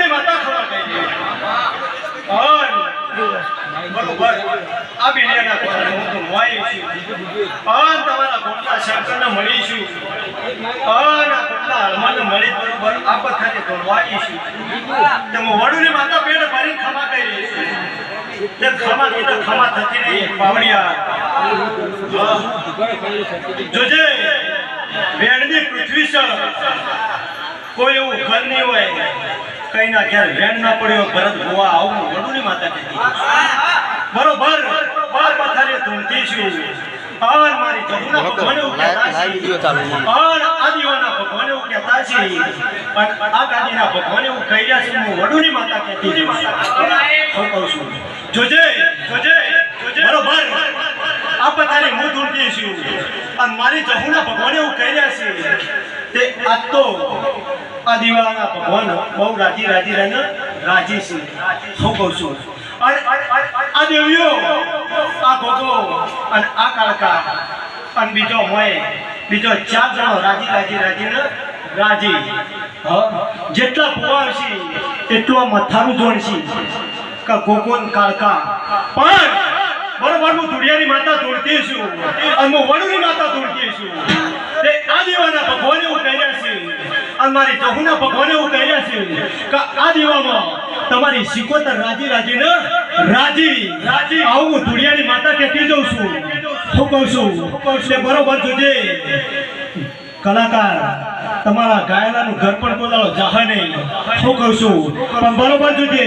વડુની માતા ખબર કહી બરોબર આ બિલિયાના કોને હું તો મોઈ છું તમારા ગોટલા શંકરને મળીશું આ ગોટલા હનુમાનને મળી બરોબર આપત ખાતે તોડવાઈ છું તમે વડુની માતા પેટ ભરીને ખમા કરી તે ખમા કીધા ખમા થતી નહીં પાવડિયા જોજે વેણની પૃથ્વી સર કોઈ એવું ઘર નહીં હોય કઈ ના ક્યારે વેણ ના પડ્યો ભરત ગોવા આવું વડુની માતા કહેતી બરોબર બાર પથારીએ ધૂણતી છું આન મારી જમુના ભગવાને ઉકેતા છે આન આદિવાના ભગવાને ઉકેતા છે અને આ ગાદીના ભગવાને હું કહી રહ્યા છું હું વડુની માતા કહેતી છું હું કહું છું જોજે જોજે બરોબર આ પથારી હું ધૂણતી છું અને મારી જમુના ભગવાને હું કહી રહ્યા છે તે આ તો આ દિવાળાના ભગવાન બહુ રાજી રહીને રાજી છે હું કહું છું આ દેવીઓ આ ભોગો અને આ કાળકા અને બીજો મોય બીજો 4 જણો રાજી રહીને રાજી જેટલા ભુવા છે એટલો મથારું જોડશે કે ગોગોન કાળકા પણ બરોબર હું ધુડિયાની માતા જોડતી છું અને હું વડુની માતા જોડતી છું તે આ દેવાના ભગવાને હું કહી રહ્યા છે અને મારી જહુના ભગવાને હું કહી રહ્યા છે કે આ દેવામાં તમારી સિકોતર રાજી આવું હું ધુડિયાની માતા કહેતી જઉં છું હું કહું છું તે બરોબર જોજે કલાકાર તમારા ગાયલાનું ઘર પણ બોલાવો જાહે નહીં હું કહું છું પણ બરોબર જોજે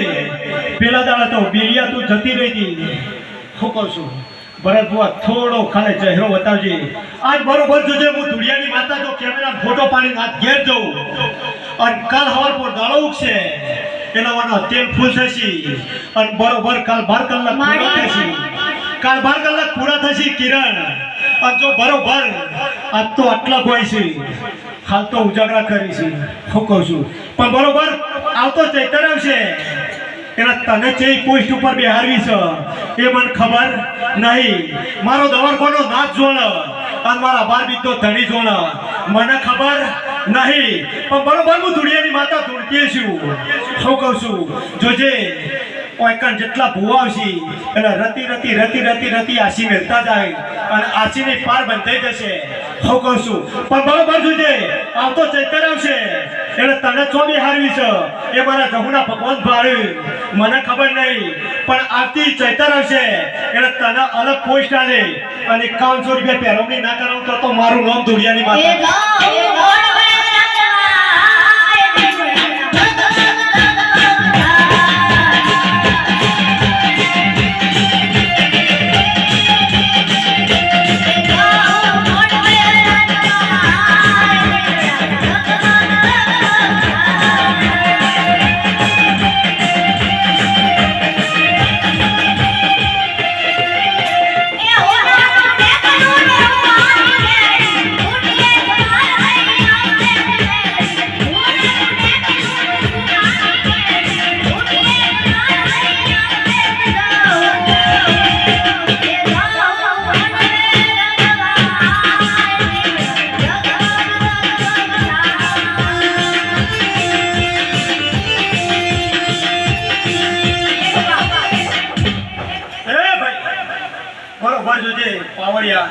પેલા દાડા તો બીડિયા તું જતી રહી હતી હું કહું છું ભરત બુઆ થોડો ખાલી ચહેરો બતાવજે આજ બરોબર જોજે હું ધુડિયાની માતા જો કેમેરા ફોટો પાડીને હાથ ઘેર જઉં અને કાલ હવાર પર દાડો ઉગશે એના વાનો તેલ ફૂલ થશે અને બરોબર કાલ 12 કલાક પૂરા થશે કાલ 12 કલાક પૂરા થશે કિરણ અને જો બરોબર આજ તો આટલા હોય છે હાલ તો ઉજાગરા કરી છે હું કહું છું પણ બરોબર આવતો ચૈતર આવશે એના તને ચે પોસ્ટ ઉપર બેહારવી છે એ મને ખબર નહીં મારો દવાખાનો નાચ જોણ અને મારા બાર બીતો ધણી જોણ મને ખબર નહીં પણ બરોબર હું ધુડિયાની માતા ધૂણતી છું હું કહું છું જોજે ઓયકણ જેટલા ભુવા આવશે એટલે રતી આશી મેળતા જાય અને આશીની પાર બંધાઈ જશે હું કહું છું પણ બરોબર જોજે આવતો ચૈતર આવશે એટલે તને ચોબી હારવી છે એ મારા જહુના ભગવાન ભાડે મને ખબર નહીં પણ આવતી ચૈતર આવશે એટલે તને અલગ પોસ્ટ આલે અને 5100 રૂપિયા પેરોમણી ના કરાવું તો મારું નામ ધુડિયાની માતા પાવડિયા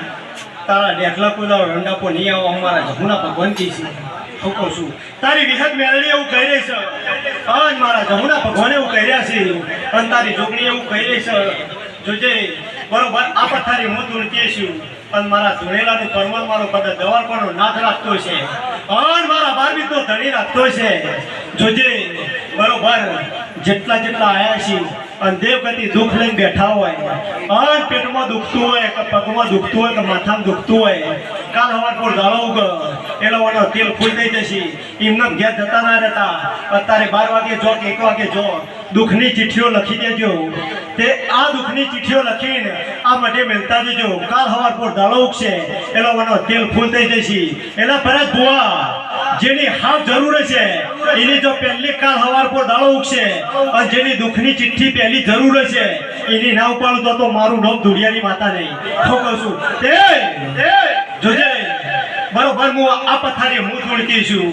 તારા ડેખલા કોલા રંડાપો નહીં આવો અમારા જમુના ભગવાન કી છે હું કહું છું તારી વિહત મેળડી એવું કહી રહી છે અને મારા જમુના ભગવાન એવું કહી રહ્યા છે અને તારી જોગણી એવું કહી રહી છે જોજે બરોબર આ પથારી હું ધૂણતી છું અને મારા ધૂણેલાનું પરમલ મારો કદાચ દવાખાનો નાથ રાખતો છે અને મારા બારબી તો ધણી રાખતો છે જોજે બરોબર જેટલા આયા છે અને દેવગતિ દુઃખ લઈને બેઠા હોય અને પેટમાં દુખતું હોય કે પગમાં દુખતું હોય કે માથામાં દુખતું હોય કાલ હવાર પર દાડો ઉગ એનો વાળો તેલ ફૂલ થઈ જશે એમને ઘેર જતા ના રહેતા અત્યારે 12 વાગે જો કે 1 વાગે જો દુઃખની ચિઠ્ઠીઓ લખી દેજો તે આ દુઃખની ચિઠ્ઠીઓ લખીને આ માટે મેલતા જજો કાલ હવાર પર દાડો ઉગશે એનો વાળો તેલ ફૂલ થઈ જશે એના ભરત બુઆ જેની હાવ જરૂર છે એની જો પહેલી કાલ હવાર પર દાડો ઉગશે અને જેની દુઃખની ચિઠ્ઠી પહેલી જરૂર છે એની ના ઉપાડું તો મારું નામ ધુડિયાની માતા નહીં હું કહું છું જોજે બરોબર હું આ પથારી હું ધૂળતી છું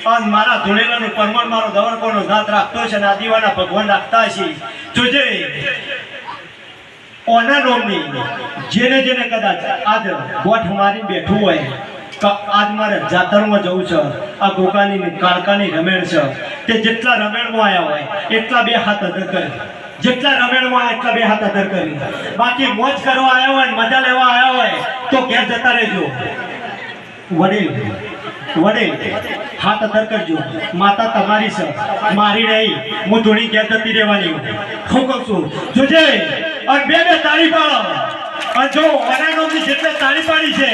અને મારા ધૂળેલાનું પરમાણ મારો દવરકોનો નાથ રાખતો છે અને આ દીવાના ભગવાન રાખતા છે જોજે ઓના નોમની જેને જેને કદાચ આજ ગોઠ મારી બેઠું હોય તો આજ મારે જાતરમાં જવું છે આ ગોકાની કાળકાની રમેણ છે તે જેટલા રમેણમાં આવ્યા હોય એટલા બે હાથ અધર કરે જેટલા રમેણમાં આવ્યા એટલા બે હાથ અધર કરી બાકી મોજ કરવા આવ્યા હોય મજા લેવા આવ્યા હોય તો ઘેર જતા રહેજો વડીલ વડીલ હાથ અધર કરજો માતા તમારી છે મારી નહીં હું થોડી ઘેર જતી રહેવાની હું કહું છું જોજે અને બે તાળી પાડો અને જો વનાનોની જેટલે તાળી પાડી છે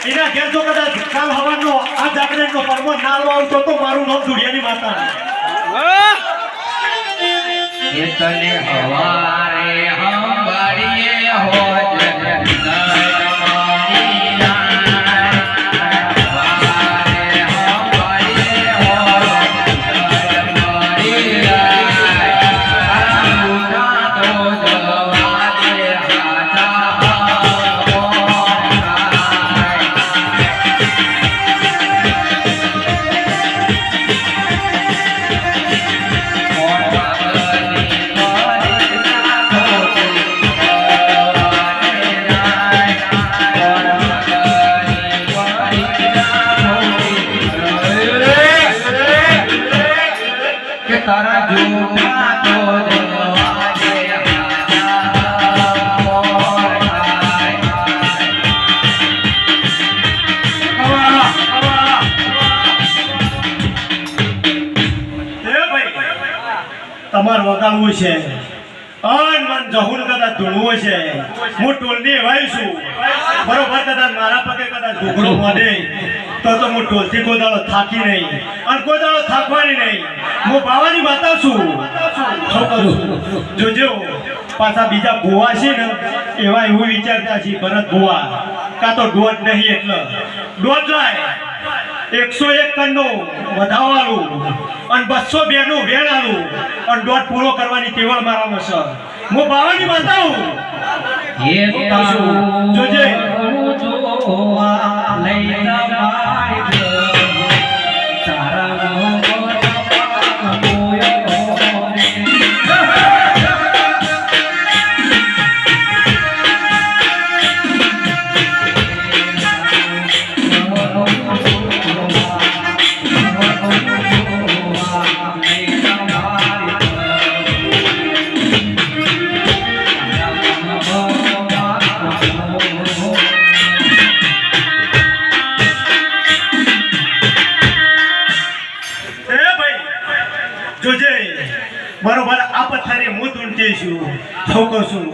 એના ઘેર જો કદાચ કાલ હવાનો આ જાગરણનો પર્વ ના આવતો તો મારું નામ ધુડિયાની માતા તને હવારે હંભાળીએ હો તારા જોગા તો તમારે વગાડવું છે અન મન જહુલ કદાચ ધૂળવું છે હું ટોલની વાય છું બરોબર કદાચ મારા પગે કદાચ ઘૂઘડો મળે તો હું ટોલથી ગોદાળો થાકી નહીં અને ગોદાળો થાકવાની નહીં હું બાવાની માતા છું જોજો પાછા બીજા ભુવા છે ને એવા એવું વિચારતા છે ભરત ભુવા કાં તો દોઢ નહીં એટલે દોઢ જાય 101 કણનો વધાવવાનું અને 202 નું વેણાનું અને દોઢ પૂરો કરવાની તેવડ મારામાં છે હું બાવાની માતા હું જોજે જોજે બરોબર આ પથારી હું ધૂંઢતી છું હું કહું છું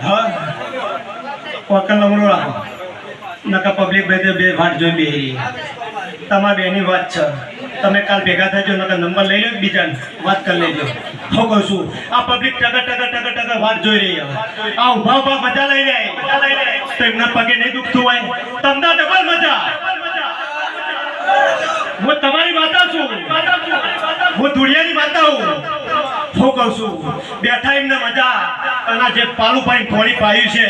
હા વકલ નંબર રાખો નકા પબ્લિક બે વાટ જોઈ બેહી તમારા બેની વાત છે તમે કાલ ભેગા થજો નકા નંબર લઈ લો બીજાને વાત કરી લેજો હું કહું છું આ પબ્લિક ટગર વાત જોઈ રહી આ ઉભા ઉભા મજા લઈ રહ્યા તો એમના પગે નહીં દુખતું હોય તમને ડબલ મજા હું તમારી માતા છું હું ધુડિયાની માતા હું કહું છું બેઠા એમને મજા અને જે પાલું પાણી પોણી પાયું છે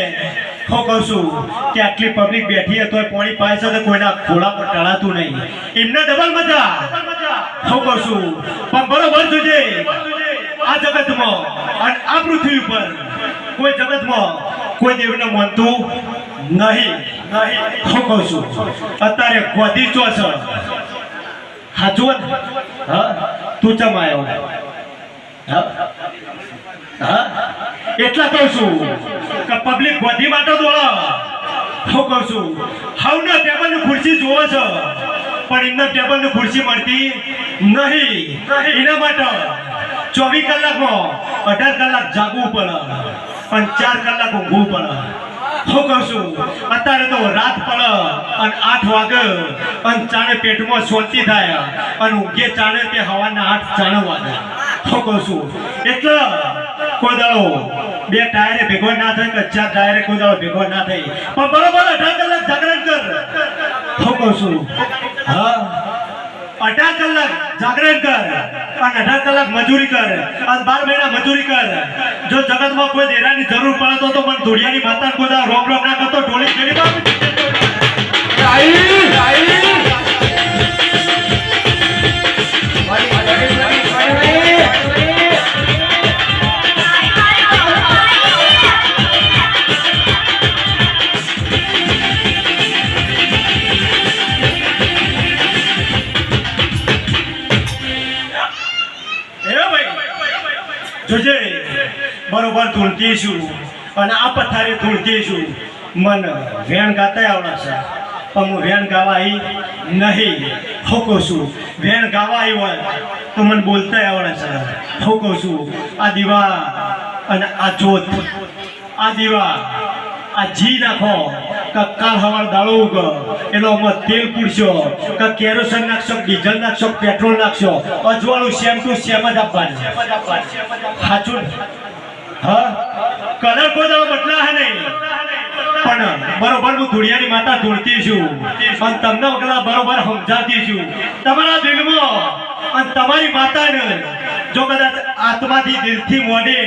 હું કહું છું કે આટલી પબ્લિક બેઠી હોય તોય પોણી પાય છે તો કોઈના ખોળા પર ટળાતું નહીં એમને ડબલ મજા હું કહું છું પણ બરોબર જોજે આ જગતમાં અને આ પૃથ્વી ઉપર કોઈ જગતમાં કોઈ દેવને માનતું નહીં હું કહું છું અત્યારે ગોધી ચો છે હાજુ હા તું ચમ આવ્યો હા એટલા કહું છું કે પબ્લિક ગોધી માટે દોડો હું કહું છું હાવના ટેબલની ખુરશી જોવો છો પણ એમના ટેબલની ખુરશી મળતી નહીં એના માટે 24 કલાકમાં 18 કલાક જાગવું પડે અને 4 કલાક ઊંઘવું પડે હું કહું છું અત્યારે તો રાત પડે અને 8 વાગે અને ચાણે પેટમાં શાંતિ થાય અને ઊંઘે ચાણે તે હવાના 8 ચાણે વાગે હું કહું છું એટલે કોઈ દાડો બે ટાયરે ભેગો ના થાય કે 4 ટાયરે કોઈ દાડો ભેગો ના થાય પણ બરોબર 18 કલાક જાગરણ કર હું કહું છું હા 18 કલાક જાગરણ કર અને 18 કલાક મજૂરી કર અને 12 મહિના મજૂરી કર જો જગતમાં કોઈ દેરાની જરૂર પડે તો મને ધોડિયાની માતા કોઈ રોમ ના કરતો ઢોળી ખેડી જોજે બરોબર ધૂળતી છું અને આ પથારી ધૂળતી છું મન વેણ ગાતા આવડે છે પણ હું વેણ ગાવા આવી નહીં હું છું વેણ ગાવા આવી હોય તો મને બોલતા આવડે છે હું છું આ દીવા અને આ જોત આ દીવા આ જી નાખો કાલ હવાર દાળો ઉગ એનો આમાં તેલ પૂરશો કેરોસીન નાખશો ડીઝલ નાખશો પેટ્રોલ નાખશો અજવાળું સેમ ટુ સેમ જ આપવાનું સાચું હા કલર કોઈ દાડો બદલા હે નહીં પણ બરોબર હું ધૂળિયાની માતા ધૂળતી છું અને તમને વગેરે બરોબર સમજાવતી છું તમારા દિલમાં અને તમારી માતાને જો કદાચ આત્માથી દિલથી મોડી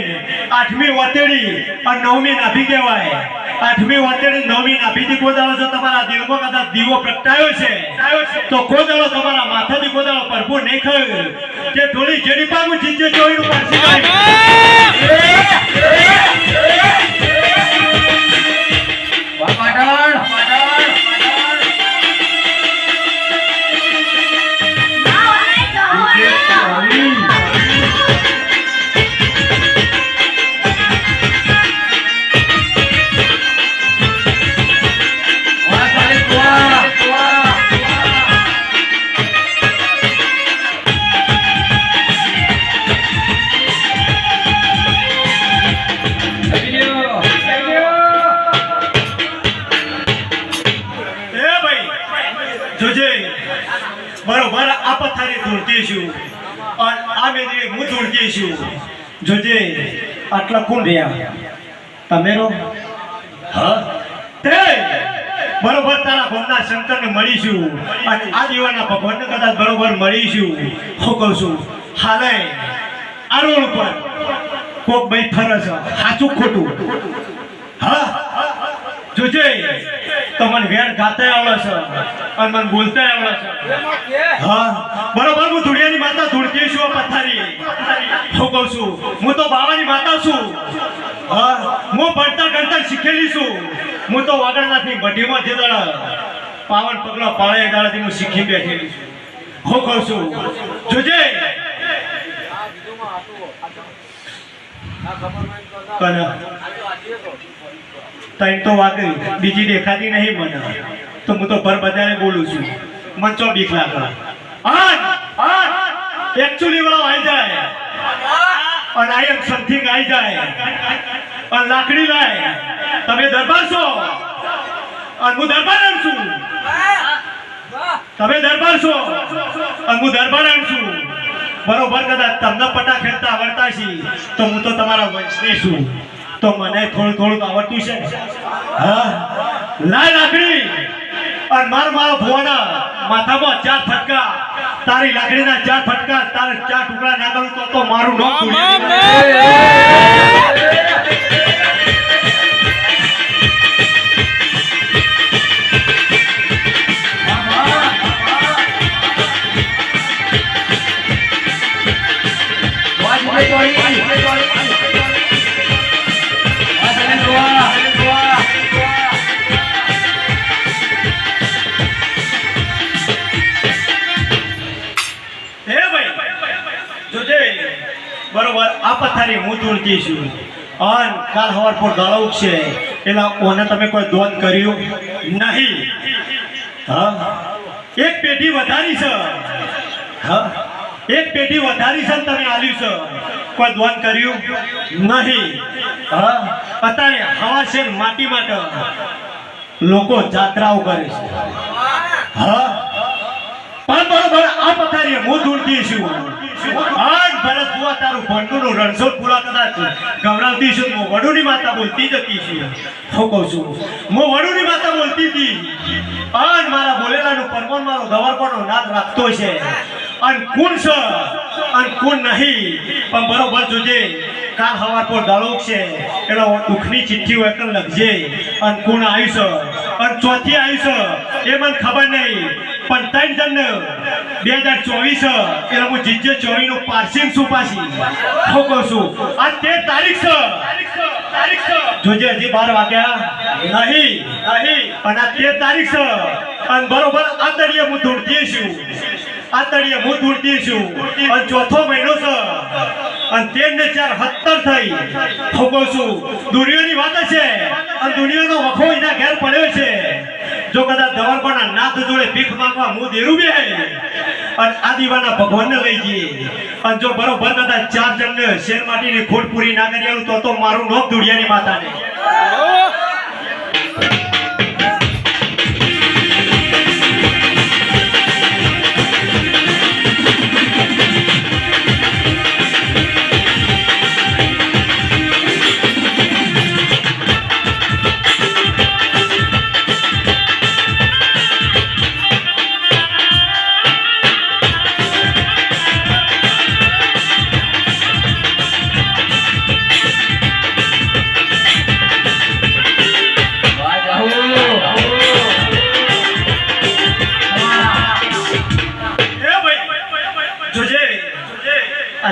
8મી વતેડી અને 9મી નાભી કહેવાય 8મી વતેડી 9મી નાભીથી કોદાળો જો તમારા દિલમાં કદાચ દીવો પ્રગટાયો છે તો કોદાળો તમારા માથાથી કોદાળો ભરપૂર નહીં ખર તે ઢોળી જેડી પામું જીતે જોઈનું પાછી બરોબર આ પથારી ધૂળતી છું અને આ મેજી હું ધૂળતી છું જોજે આટલા કોણ રહ્યા તમે રો હા તે બરોબર તારા ભગવાનના શંકરને મળીશું અને આ દીવાના ભગવાનને કદાચ બરોબર મળીશું હું કહું છું હાલે આ રોડ ઉપર કોક ભાઈ ફરે છે સાચું ખોટું હા જોજે તો મને વેણ ગાતા આવડે છે અને મને બોલતા આવડે છે હા બરોબર હું ધૂળિયાની માતા ધૂળતી છું પથારી હું કહું છું હું તો બાવાની માતા છું હા હું ભણતર ગણતર શીખેલી છું હું તો વાગડનાથની ભઠ્ઠીમાં જે દાડા પાવન પગલો પાળે એ દાડાથી હું શીખી બેઠેલી છું હું કહું છું જોજે તઈ તો વાગી બીજી દેખાતી નહીં મને તો હું તો ભર બજારે બોલું છું મને ચો બીક લાગે એકચ્યુઅલી વાળો આવી જાય અને આઈ એમ સમથિંગ આવી જાય અને લાકડી લાય તમે દરબાર છો અને હું દરબાર છું તમે દરબાર છો અને હું દરબાર છું બરોબર કદાચ તમને પટા ખેલતા આવડતા છે તો હું તો તમારા વંશની છું તો મને થોડું થોડું આવડતું છે હા લાય લાકડી અને મારા ભુવાના માથામાં 4 ફટકા તારી લાકડીના 4 ફટકા તારે 4 ટુકડા ના કરું તો મારું નામ બરોબર આ પથારી હું ધૂળતી છું અને કાલ હવાર પર ગાળો ઉગશે એટલે ઓને તમે કોઈ દોન કર્યું નહીં હા એક પેઢી વધારી છે હા એક પેઢી વધારી છે તમે આલ્યું છે કોઈ દોન કર્યું નહીં હા અત્યારે હવા છે માટી માટે લોકો જાત્રાઓ કરે છે હા પણ બરોબર આ પથારી હું ધૂળતી છું આજ ભરત બુઆ તારું ભંડુનું રણછોડ પૂરા કદાચ ગવડાવતી છું હું વડુની માતા બોલતી જતી છું હું કહું છું હું વડુની માતા બોલતી હતી આજ મારા બોલેલાનું પરમાન મારો ગવરકોનો નાદ રાખતો છે અને કોણ છે અને કોણ નહીં પણ બરોબર જોજે કાલ હવાર પર દાળો છે એટલે દુઃખની ચિઠ્ઠી એકલ લખજે અને કોણ આવ્યું છે અને ચોથી આવ્યું છે એ મને ખબર નહીં પણ 3 જણ 2024 એટલે હું જીજે 24 નું પાસિંગ છું પાછી હું કહું છું આ 13 તારીખ છે જોજે હજી 12 વાગ્યા નહીં અને આ 13 તારીખ છે અને બરોબર આ તળિયે હું ધૂળતી છું અને ચોથો મહિનો છે અને 13 ને 4 17 થઈ. હું કહું છું દુનિયાની વાત છે અને દુનિયાનો વખો એના ઘેર પડ્યો છે. જો કદાચ દવારકોના નાથ જોડે ભીખ માંગવા મું દેરું બે અને આ દીવાના ભગવાનને લઈ જઈએ અને જો બરોબર કદાચ 4 જણને શેર માટીની ખોટ પૂરી ના કરી આલું તો મારું નામ દુનિયાની માતાને.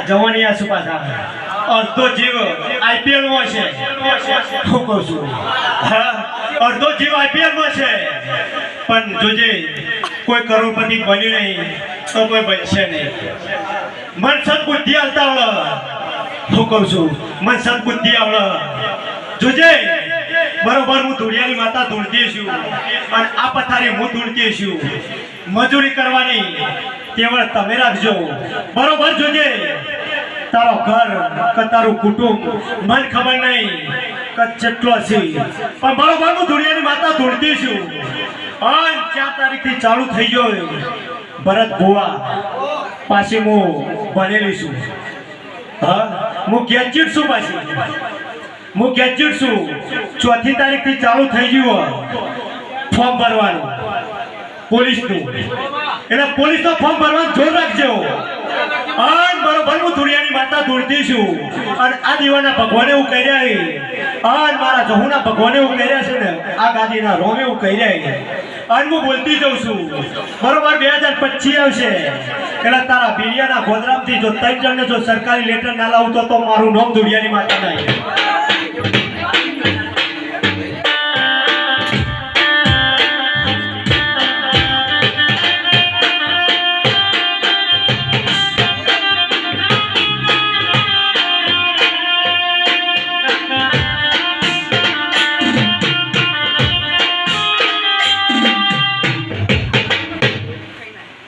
જવાની આ સુપાસા અડધો જીવ આઈપીએલ માં છે. હું કહું છું અડધો જીવ આઈપીએલ માં છે પણ જોજે કોઈ કરોડપતિ બન્યું નહીં તો કોઈ બનશે નહીં. મન સદબુદ્ધિ આવતા આવડે. હું કહું છું મન સદબુદ્ધિ આવડે. જોજે બરોબર હું ધૂળિયાની માતા ધૂળતી છું અને આ પથારી હું ધૂળતી છું. મજૂરી કરવાની કેવળ તમે રાખજો. બરોબર જોજે તારો ઘર કે તારું કુટુંબ મને ખબર નહીં કે કેટલો છે પણ બરોબર હું દુનિયાની માતા ધૂળતી છું. અને 4 તારીખથી ચાલુ થઈ ગયો ભરત ભુવા પાછી હું ભણેલી છું. હા હું ગ્રેજ્યુએટ છું. પાછી હું ગ્રેજ્યુએટ છું. 4 તારીખથી ચાલુ થઈ ગયું ફોર્મ ભરવાનું પોલીસનું. એટલે પોલીસનું ફોર્મ ભરવાનું જોર રાખજો. અને બરોબર હું દુનિયાની માતા ધૂળતી છું અને આ દીવાના ભગવાને એવું કહી રહ્યા અને મારા જહુના ભગવાને એવું કહી રહ્યા છે ને આ ગાદીના રોમે એવું કહી રહ્યા અને હું બોલતી જઉં છું. બરોબર 2025 આવશે એટલે તારા બીડિયાના ગોદરામથી જો 3 જણને જો સરકારી લેટર ના લાવું તો મારું નામ દુનિયાની માતા નહીં.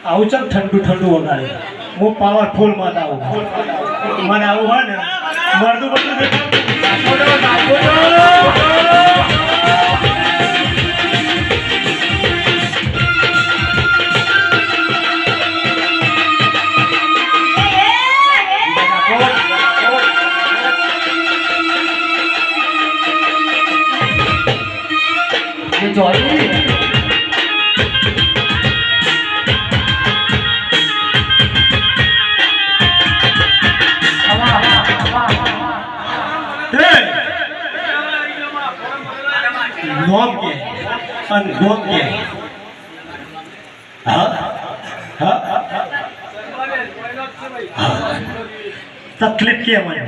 આવું ચાલ ઠંડુ ઠંડુ વગાડે. હું પાવરફુલ માં આવું મને આવું હોય ને મળતું બધું નોમ કે અને ગોમ કે. તકલીફ કે મને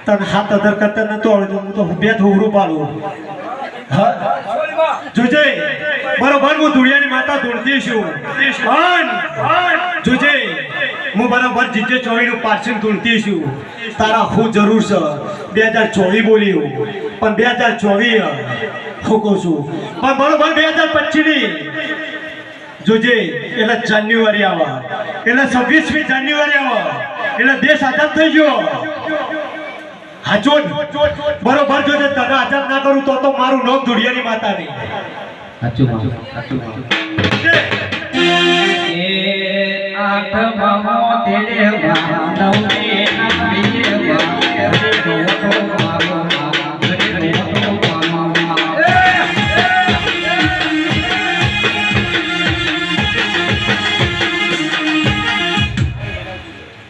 તને હાથ અધર કરતા નતો આવડતું. હું તો બે થોડું પાડું. જોજે બરોબર હું દુનિયાની માતા ધૂળતી છું. જોજે હું બરાબર જીજે 24 નું પાર્સલ ધૂળતી છું. તારા હું જરૂર છે 2024 બોલ્યું પણ 2024 હું કહું છું પણ બરોબર 2025 ની જોજે એટલે જાન્યુઆરી આવે એટલે 26મી જાન્યુઆરી આવે એટલે દેશ આઝાદ થઈ ગયો. હાચો બરોબર જોજે તને આઝાદ ના કરું તો મારું નામ દુનિયાની માતા નહીં. સાચું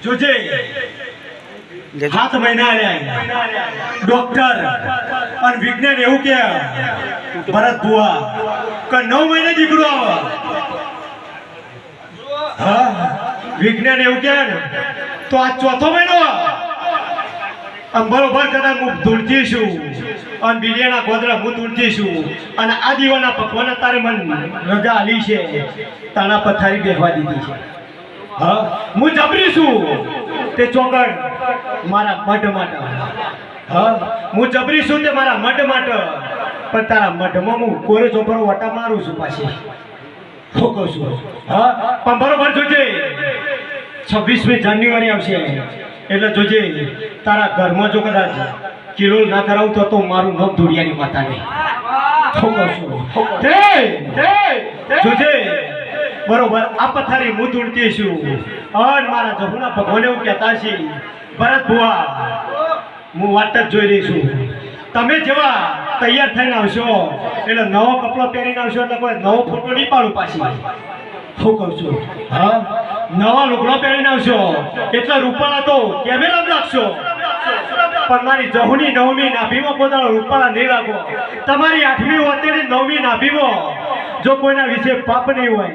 જોજે 7 મહિના રહ્યા ડોક્ટર અને વિજ્ઞાન એવું કે ભરત ભુવા કે 9 મહિને દીકરો આવે. હા વિજ્ઞાન એવું કે તો આ 4થો મહિનો આમ બરોબર કદાચ હું ધૂળતી છું અને બિલિયાના ગોદરા હું તુલજી છું અને આ દીવાના ભગવાને તારે મને રજા આલી છે તાણા પથારી બેસવા દીધી છે હા હું જબરી છું તે ચોકડ મારા મઢ માટે હા હું જબરી છું તે મારા મઢ માટે પણ તારા મઢમાં હું કોરે ચોપરો વટા મારું છું પાછી હું કહું છું હા પણ બરોબર જોજે 26મી જાન્યુઆરી આવશે એટલે જોજે તારા ઘરમાં જો કદાચ કિલોલ ના કરાવું તો મારું નામ ધોડિયાની માતાને હું કહું છું જોજે બરોબર આ પથારી હું ધૂળતી છું અને મારા જહુના ભગવાન એવું કહેતા છે ભરત ભુવા હું વાટ જ જોઈ રહી છું તમે જેવા તૈયાર થઈને આવશો એટલે નવો કપડો પહેરીને આવશો એટલે કોઈ નવો ફોટો નહીં પાડું પાછી હું કહું છું હા નવા લુગડો પહેરીને આવશો એટલા રૂપાળા તો કેમેરા લાગશો પણ મારી જહુની 9મી નાભીમાં પોતાનો રૂપાળા નહીં લાગો તમારી 8મી વતેની 9મી નાભીમાં જો કોઈના વિશે પાપ નહીં હોય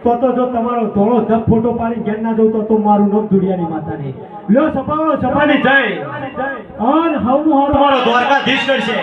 તો જો તમારો ધોળો ધબ ફોટો પાડી ઘેર ના જવું તો મારું નામ ધુડિયાની માતાને લ્યો સપાળો સપાની જય અન હવનું હારું મારો દ્વારકાધીશ કરશે